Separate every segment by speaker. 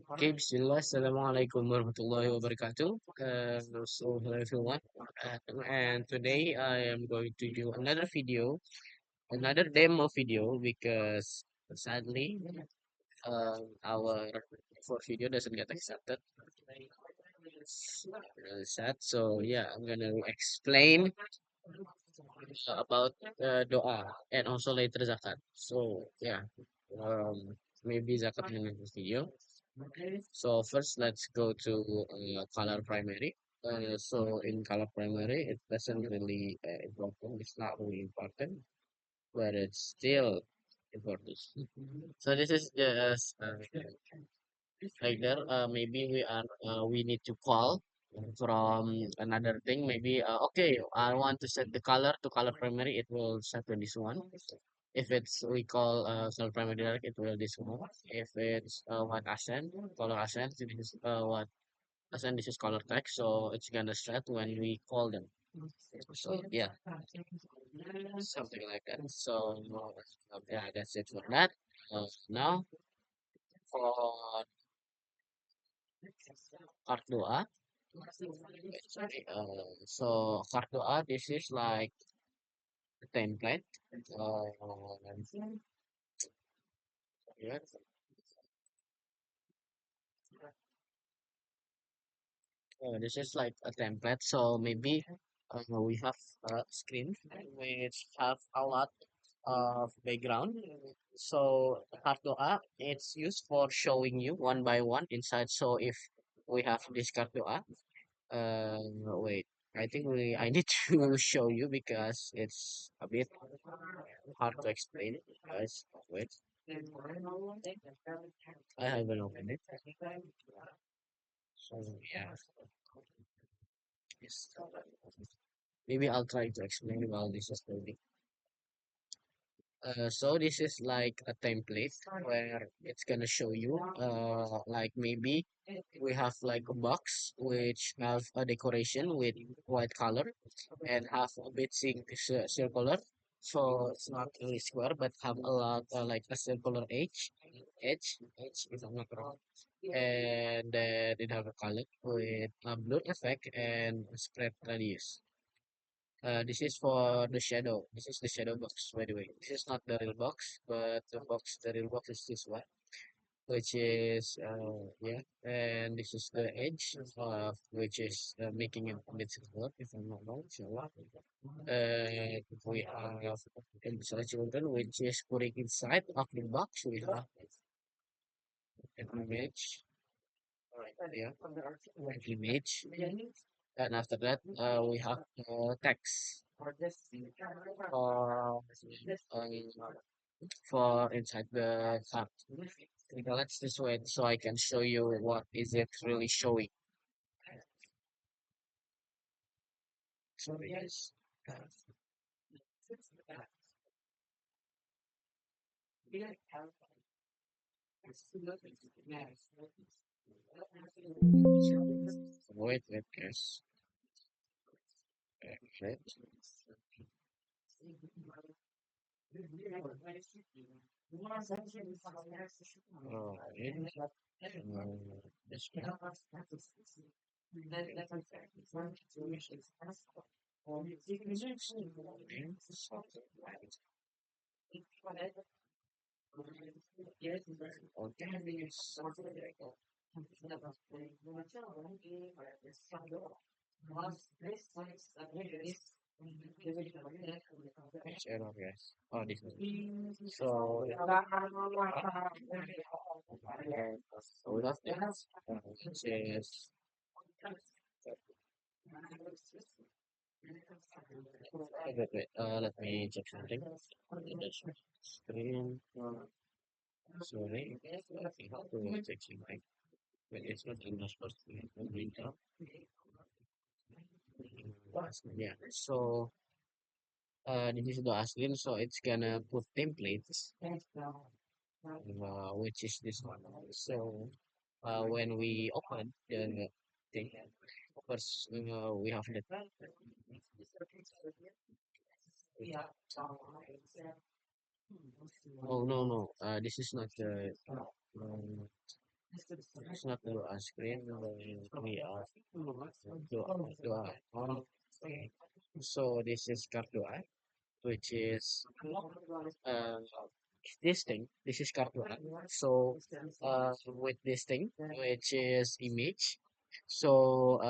Speaker 1: Okay, Bismillah. Assalamualaikum warahmatullahi wabarakatuh. So hello everyone. And today I am going to do another video, another demo video because sadly our fourth video doesn't get accepted. It's really sad. So yeah, I'm gonna explain about doa and also later zakat. So yeah, maybe zakat in the next video. So first, let's go to color primary. So in color primary, it doesn't really important. It's not really important, but it's still important. So this is just like there. Maybe we need to call from another thing. Maybe okay, I want to set the color to color primary. It will set to this one. If it's we call color primary dark, it will this one. If it's white accent, color accent, this is what and this is color text, so it's gonna set when we call them. So yeah, something like that. So yeah, that's it for that. Now for part 2A, sorry, so part 2A, this is like a template. Yeah, this is like a template. So maybe we have a screen which have a lot of background. So Cartoa, it's used for showing you one by one inside. So if we have this Cartoa, wait, I think I need to show you because it's a bit hard to explain, guys. Wait, I haven't opened it. So yeah, yes. Maybe I'll try to explain while this is loading. So this is like a template where it's gonna show you, like maybe we have like a box which have a decoration with white color and have a bit circular. So it's not really square, but have a lot like a circular edge if I'm not wrong. And then it have a color with a blur effect and a spread radius. This is for the shadow. This is the shadow box, by the way. This is not the real box, but the real box is this one, which is, yeah. And this is the edge, which is making it a bit smaller, if I'm not wrong, inshallah. We have inside children, which is putting inside of the box. We have an image, yeah, an image. And after that, we have text. Um, for inside the card. Okay, let's just wait so I can show you what is it really showing. So yes. Wait, guys. Wait. Alright. This okay. Which error, guys? Oh, this one. So, so we have this, which is, wait, let me check something. That's screen. Sorry, I think how to check my, but it's not in the first screen. Yeah, so this is the Aslin, so it's gonna put templates, which is this one. So when we open the thing, first we have the oh no, this is not the It's not the ice cream. We are dua. So this is Cardua, which is uh, this thing. This is Cardua. So with this thing, which is image. So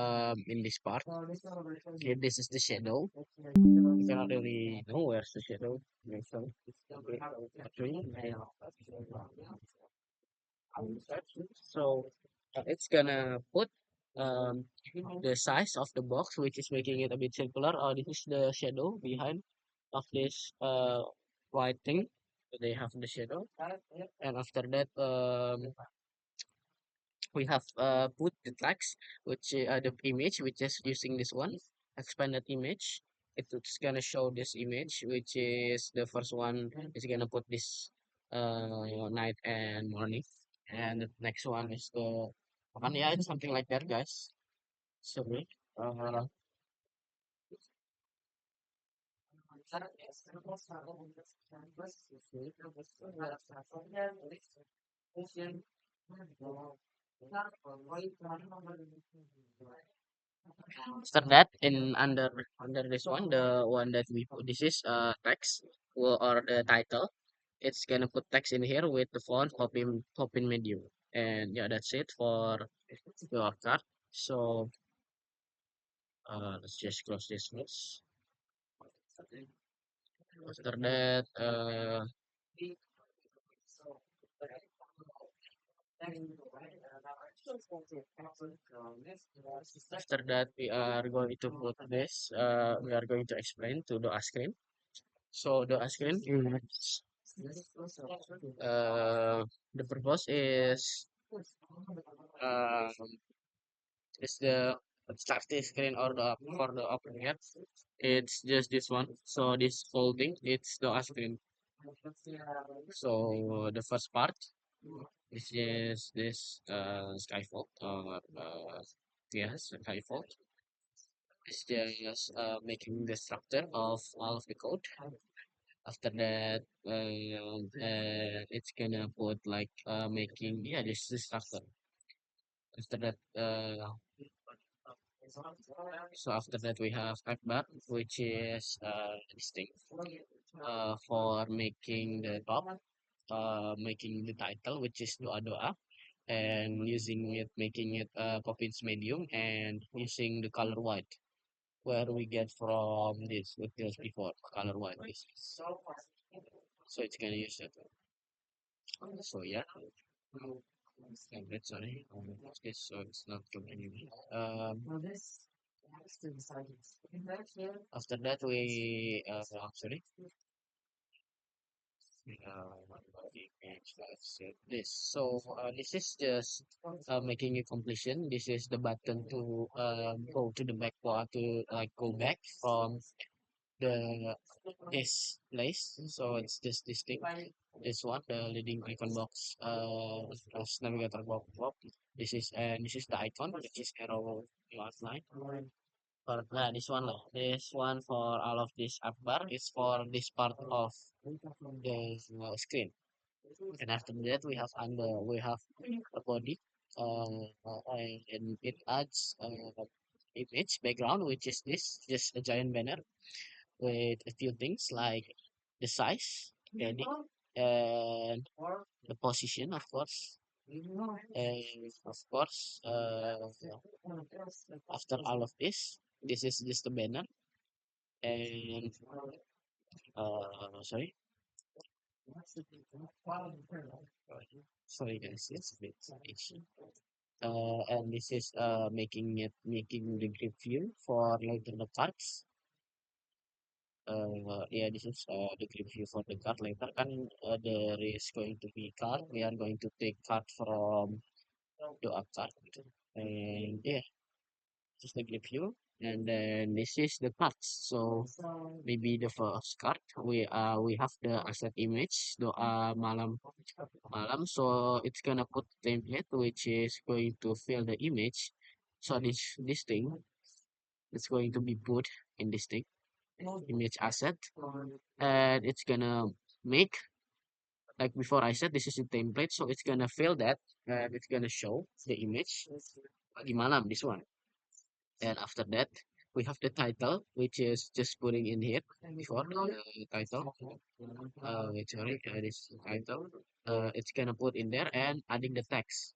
Speaker 1: in this part, okay, this is the shadow. You cannot really know where's the shadow. Okay, so actually, so it's gonna put um, the size of the box, which is making it a bit circular. This is the shadow behind of this white thing. They have the shadow, and after that, we have put the text, which the image, which is using this one expanded image. It's gonna show this image, which is the first one. Is gonna put this night and morning, and the next one is the one. Yeah, it's something like that, guys. Sorry. Uh, After that, in under this one, the one that we put, this is text or the title. It's gonna put text in here with the font Popin Medium, and yeah, that's it for your card. So let's just close this first. After that, after that, we are going to put this. We are going to explain to the ice cream. So the ice cream is the purpose uh, is the starting screen or the for the opening app. It's just this one. So this folding, it's the ice cream. So the first part, this is this skyfold or yes, skyfold. It's just making the structure of all of the code. After that, it's gonna put like making yeah this is the structure. After that, so after that we have Akbar, which is this thing for making the top, making the title, which is doa doa, and using it, making it Poppins medium, and using the color white, where we get from this, what was before color white. This is. So it's gonna use it. So yeah. Sorry. Okay, so it's not from anywhere. After that we sorry. This. So this is just making a completion. This is the button to go to the back part to like go back from the this place. So it's just this thing. This one, the leading icon box, plus navigator box. This is the icon, which is arrow last line. For this one, this one for all of this up bar is for this part of the screen. And after that, we have a body, and it adds image background, which is this, just a giant banner with a few things like the size, heading, and the position, of course. And of course, after all of this is just the banner. And sorry, sorry guys, it's a bit itchy. And this is making the grip view for later the cards. Yeah, this is the grip view for the card later. Kan there is going to be card. We are going to take card from the up card. And yeah, this is the grip view. And then this is the cards. So maybe the first card we have the asset image doa malam malam. So it's gonna put template which is going to fill the image. So this thing is going to be put in this thing image asset, and it's gonna make Like before I said, this is a template, so it's gonna fill that and it's gonna show the image. Gimana this one? And after that, we have the title, which is just putting in here before the title. Wait, sorry, this title. It's gonna put in there and adding the text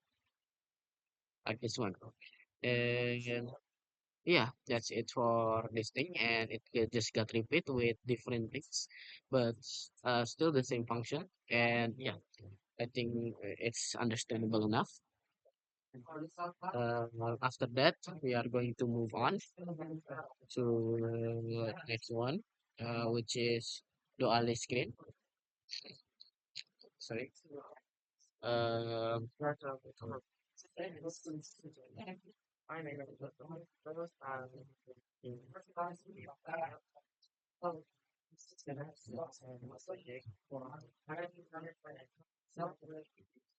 Speaker 1: like this one. And yeah, that's it for this thing. And just got repeat with different things, but still the same function. And yeah, I think it's understandable enough. After that, we are going to move on to next one, which is dual screen. Sorry.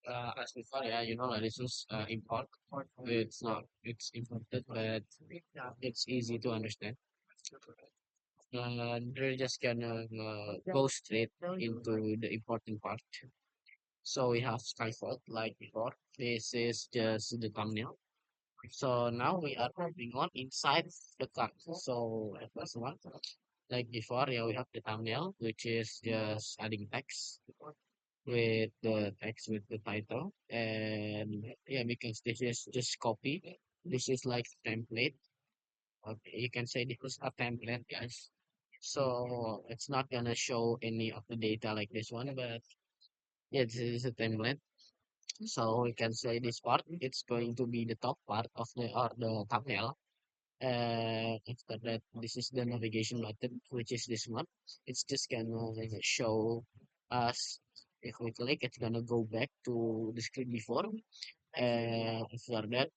Speaker 1: Uh, as before, yeah, like this is import. It's not, it's imported, but it's easy to understand. We're just gonna go straight into the important part. So we have Skyfall like before. This is just the thumbnail. So now we are moving on inside the card. So the first one, like before, yeah, we have the thumbnail, which is just adding text with the text with the title. And yeah, because this is just copy. This is like template. Okay, you can say this is a template, guys. So it's not gonna show any of the data like this one, but yeah, this is a template. So we can say this part, it's going to be the top part of the thumbnail. After that, this is the navigation button, which is this one. It's just gonna show us, if we click, it's gonna go back to the screen before. After that,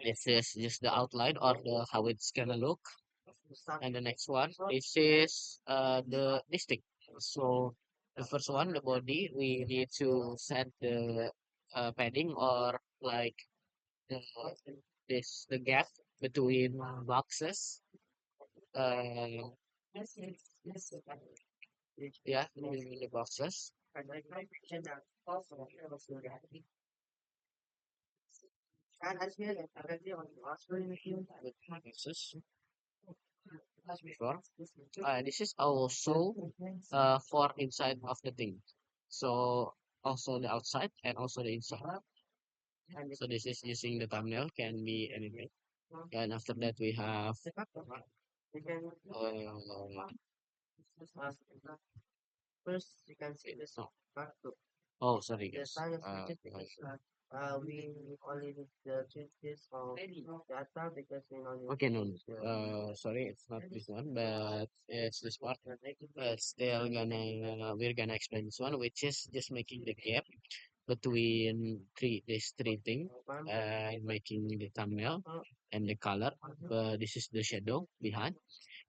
Speaker 1: this is just the outline or the how it's gonna look. And the next one, this is the listing. So the first one, the body, we need to set the padding or like the the gap between boxes. Uh, yeah, between the boxes. Boxes before. This is also for inside of the thing. So also the outside and also the inside. So this is using the thumbnail, can be anything. And after that we have no. Oh, sorry guys. Okay, no, no. Sorry, it's not this one, but it's this part. But still we're gonna explain this one, which is just making the gap between these three things and making the thumbnail and the color. This is the shadow behind,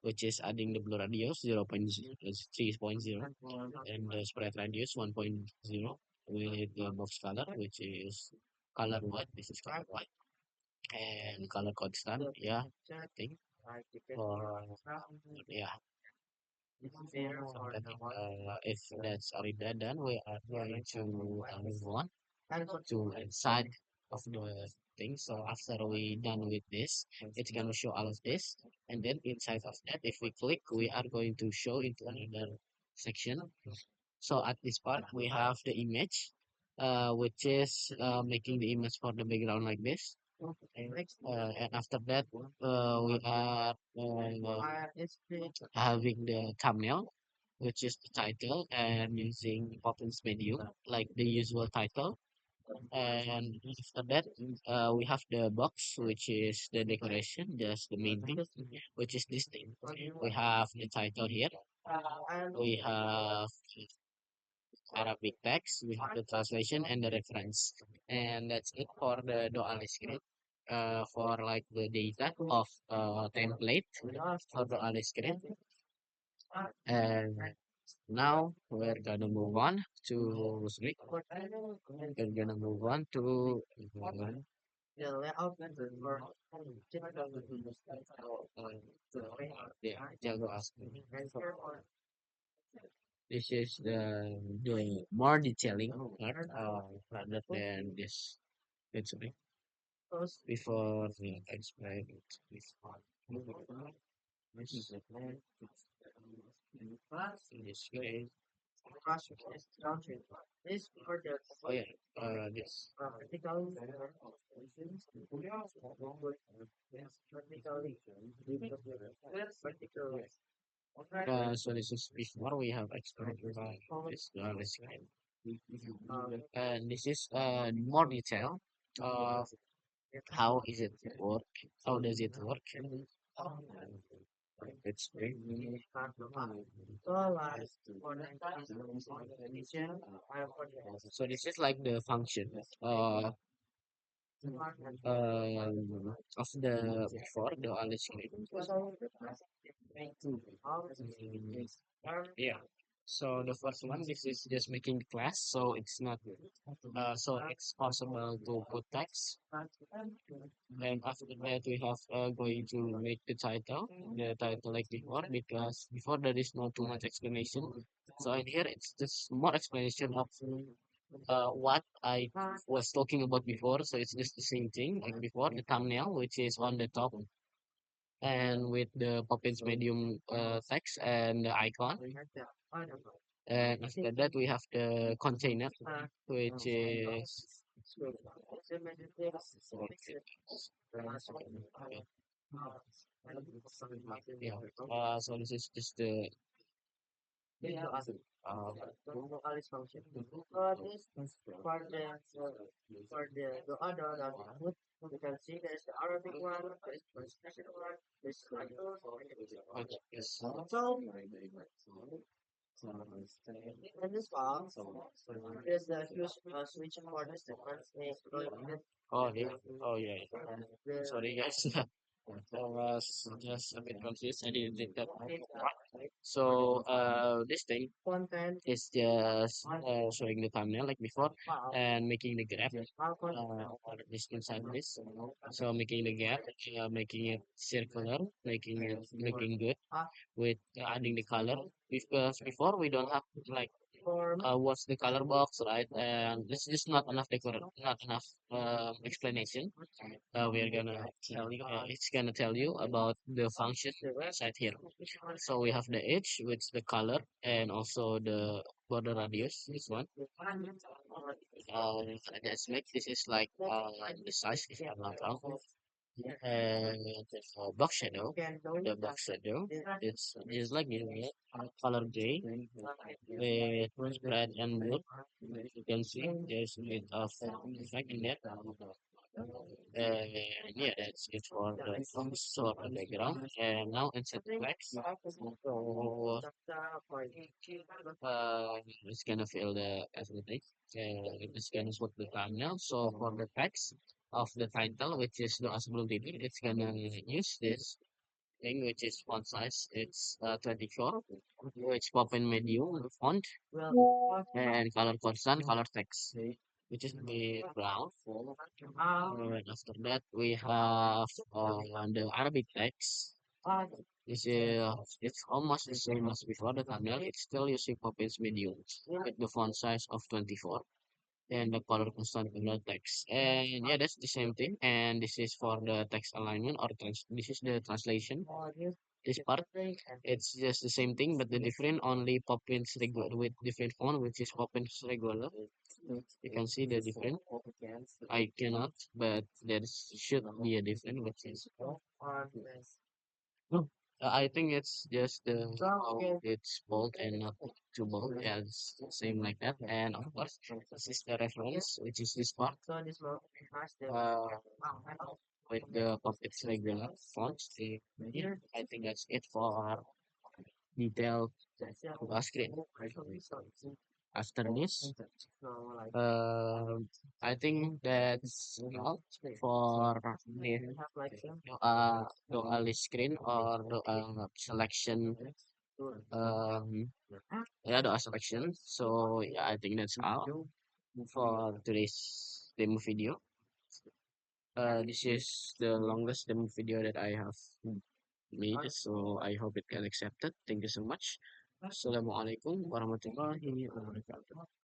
Speaker 1: which is adding the blur radius 3.0 and the spread radius 1.0 with the box color, which is color white. This is color white and color constant. Yeah, I think. Or yeah, if that's already done, we are going to move on to inside of the thing. So after we done with this, it's gonna show all of this, and then inside of that, if we click, we are going to show into another section. So at this part, we have the image, which is making the image for the background like this. And after that, we are having the thumbnail, which is the title, and using Poppins menu, like the usual title. And after that, we have the box, which is the decoration, just the main thing, which is this thing. We have the title here. We have Arabic text, we have the translation and the reference. And that's it for the dual script. For like the data of template for dual script. And now we're gonna move on to sorry, we're gonna move on to yeah, Jago asked me. This is the more detailing part rather than this. It's before we explain it before. This is in this case. Oh yeah, this. So this is before we have explained this this kind. And this is more detail. Uh, how is it work? How does it work? It's great. So this is like the function of the before the on the screen. Yeah. So the first one, this is just making the class, so it's not so it's possible to put text. And after that, we have going to make the title like before, because before there is not too much explanation. So in here, it's just more explanation of what I was talking about before. So it's just the same thing like before, the thumbnail, which is on the top, and with the Poppins medium text and the icon. And after that, we have the container, which is yeah. So this is just the uh, yes. Oh yeah. Oh yeah. Sorry guys. I was just a bit confused. I didn't think that. So this thing is just showing the thumbnail like before and making the graph or the distance like this. So making the gap, making it circular, making it looking good with adding the color. Because before we don't have like what's the color box, right? And this is not enough not enough explanation. We're gonna tell you, it's gonna tell you about the function inside here. So we have the edge, which the color, and also the border radius, this one. That's make this is like the size, if I'm not wrong. And for box shadow, the box shadow, it's just like this, right? Color gray with red and blue. You can see there's a bit of effect in there. Yeah, that's it for the sort of background. And now insert the text. So it's gonna fill the everything. It's gonna put the thumbnail. So for the text of the title, which is the accessibility, it's gonna use this thing, which is font size. It's 24, which pop in medium font and color constant, color text, which is the brown. And after that, we have the Arabic text. This is it's almost the same as before the thumbnail. It's still using Poppins medium with the font size of 24 and the color constant color text. And yeah, that's the same thing. And this is for the text alignment or this is the translation. This part, it's just the same thing, but the different only Poppins regular with different font, which is Poppins regular. You can see the different. I cannot, but there should be a different, which is no. I think it's just how it's bold and not too bold. Yeah, it's same like that. And of course, this is the reference, which is this part. Uh, with the Poppins regular fonts. Yeah, I think that's it for detailed screen. After this, I think that's all for the list screen or selection. Um, yeah, the selection. So yeah, I think that's all for today's demo video. This is the longest demo video that I have made, so I hope it can accept it. Thank you so much. Assalamualaikum warahmatullahi wabarakatuh.